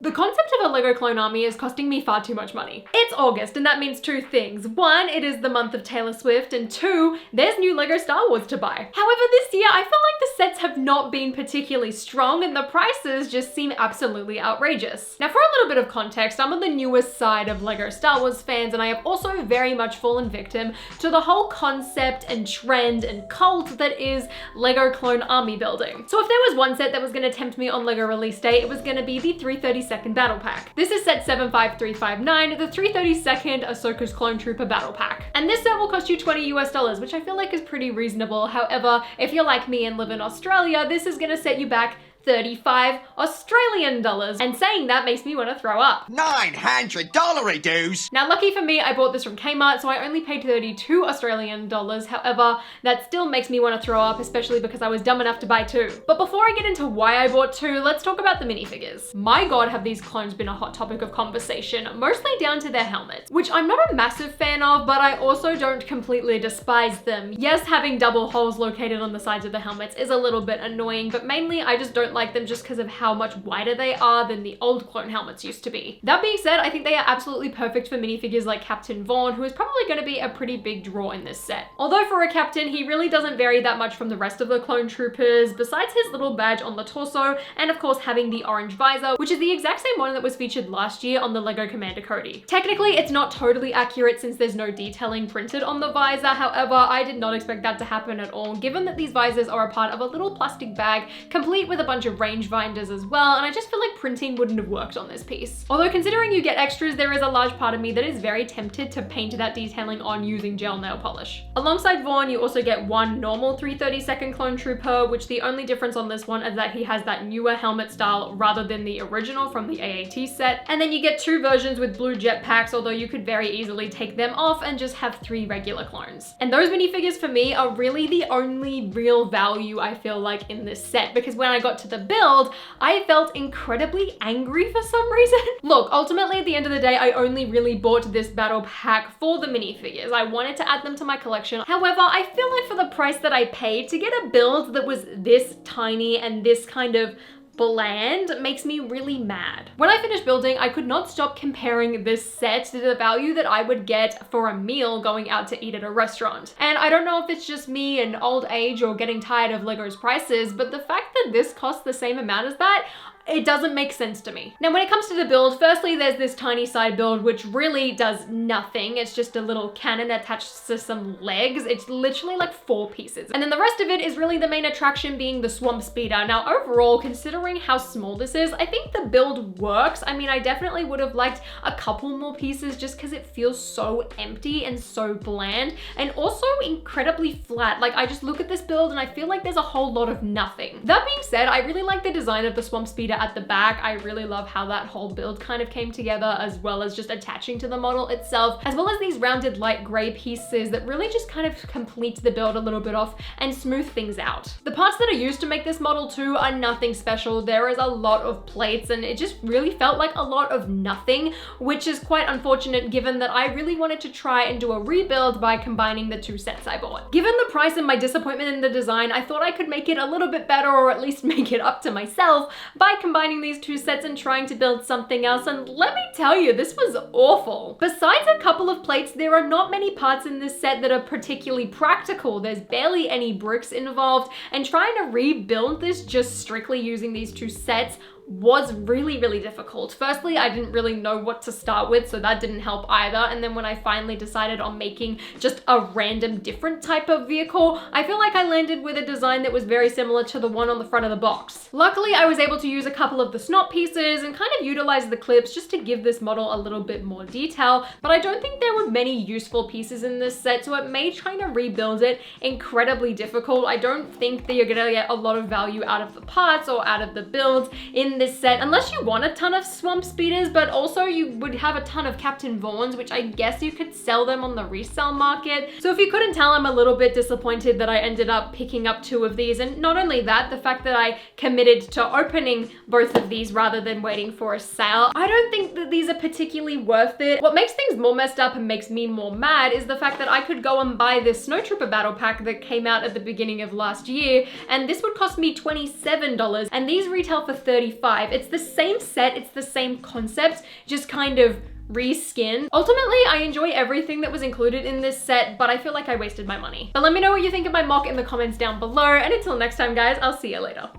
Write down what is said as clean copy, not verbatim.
The concept of a LEGO clone army is costing me far too much money. It's August, and that means two things. One, it is the month of Taylor Swift, and two, there's new LEGO Star Wars to buy. However, this year, I feel like the sets have not been particularly strong, and the prices just seem absolutely outrageous. Now, for a little bit of context, I'm on the newest side of LEGO Star Wars fans, and I have also very much fallen victim to the whole concept and trend and cult that is LEGO clone army building. So if there was one set that was gonna tempt me on LEGO release day, it was gonna be the 332nd Battle Pack. This is set 75359, the 332nd Ahsoka's Clone Trooper Battle Pack. And this set will cost you $20 US, which I feel like is pretty reasonable. However, if you're like me and live in Australia, this is gonna set you back 35 Australian dollars. And saying that makes me want to throw up. $900 dues. Now, lucky for me, I bought this from Kmart, so I only paid 32 Australian dollars. However, that still makes me want to throw up, especially because I was dumb enough to buy two. But before I get into why I bought two, let's talk about the minifigures. My God, have these clones been a hot topic of conversation, mostly down to their helmets, which I'm not a massive fan of, but I also don't completely despise them. Yes, having double holes located on the sides of the helmets is a little bit annoying, but mainly I just don't like them just because of how much wider they are than the old clone helmets used to be. That being said, I think they are absolutely perfect for minifigures like Captain Vaughn, who is probably going to be a pretty big draw in this set. Although for a captain, he really doesn't vary that much from the rest of the clone troopers, besides his little badge on the torso, and of course having the orange visor, which is the exact same one that was featured last year on the LEGO Commander Cody. Technically, it's not totally accurate since there's no detailing printed on the visor. However, I did not expect that to happen at all, given that these visors are a part of a little plastic bag, complete with a bunch of range binders as well, and I just feel like printing wouldn't have worked on this piece. Although considering you get extras, there is a large part of me that is very tempted to paint that detailing on using gel nail polish. Alongside Vaughn, you also get one normal 332nd clone trooper, which the only difference on this one is that he has that newer helmet style rather than the original from the AAT set. And then you get two versions with blue jetpacks, although you could very easily take them off and just have three regular clones. And those minifigures for me are really the only real value I feel like in this set, because when I got to the build, I felt incredibly angry for some reason. Look, ultimately at the end of the day, I only really bought this battle pack for the minifigures. I wanted to add them to my collection. However, I feel like for the price that I paid to get a build that was this tiny and this kind of bland makes me really mad. When I finished building, I could not stop comparing this set to the value that I would get for a meal going out to eat at a restaurant. And I don't know if it's just me and old age or getting tired of LEGO's prices, but the fact that this costs the same amount as that, it doesn't make sense to me. Now, when it comes to the build, firstly, there's this tiny side build, which really does nothing. It's just a little cannon attached to some legs. It's literally like 4 pieces. And then the rest of it is really the main attraction being the swamp speeder. Now, overall, considering how small this is, I think the build works. I mean, I definitely would have liked a couple more pieces just because it feels so empty and so bland, and also incredibly flat. Like, I just look at this build and I feel like there's a whole lot of nothing. That being said, I really like the design of the swamp speeder at the back. I really love how that whole build kind of came together, as well as just attaching to the model itself, as well as these rounded light gray pieces that really just kind of complete the build a little bit off and smooth things out. The parts that are used to make this model too are nothing special. There is a lot of plates and it just really felt like a lot of nothing, which is quite unfortunate given that I really wanted to try and do a rebuild by combining the two sets I bought. Given the price and my disappointment in the design, I thought I could make it a little bit better, or at least make it up to myself, by combining these two sets and trying to build something else, and let me tell you, this was awful. Besides a couple of plates, there are not many parts in this set that are particularly practical. There's barely any bricks involved, and trying to rebuild this just strictly using these two sets was really, really difficult. Firstly, I didn't really know what to start with, so that didn't help either. And then when I finally decided on making just a random different type of vehicle, I feel like I landed with a design that was very similar to the one on the front of the box. Luckily, I was able to use a couple of the snot pieces and kind of utilize the clips just to give this model a little bit more detail, but I don't think there were many useful pieces in this set, so it made trying to rebuild it incredibly difficult. I don't think that you're gonna get a lot of value out of the parts or out of the builds in this set, unless you want a ton of swamp speeders, but also you would have a ton of Captain Vaughns, which I guess you could sell them on the resale market. So if you couldn't tell, I'm a little bit disappointed that I ended up picking up 2 of these. And not only that, the fact that I committed to opening both of these rather than waiting for a sale, I don't think that these are particularly worth it. What makes things more messed up and makes me more mad is the fact that I could go and buy this Snow Trooper battle pack that came out at the beginning of last year, and this would cost me $27, and these retail for $35. $25. It's the same set, it's the same concept, just kind of reskin. Ultimately, I enjoy everything that was included in this set, but I feel like I wasted my money. But let me know what you think of my mock in the comments down below, and until next time guys, I'll see you later.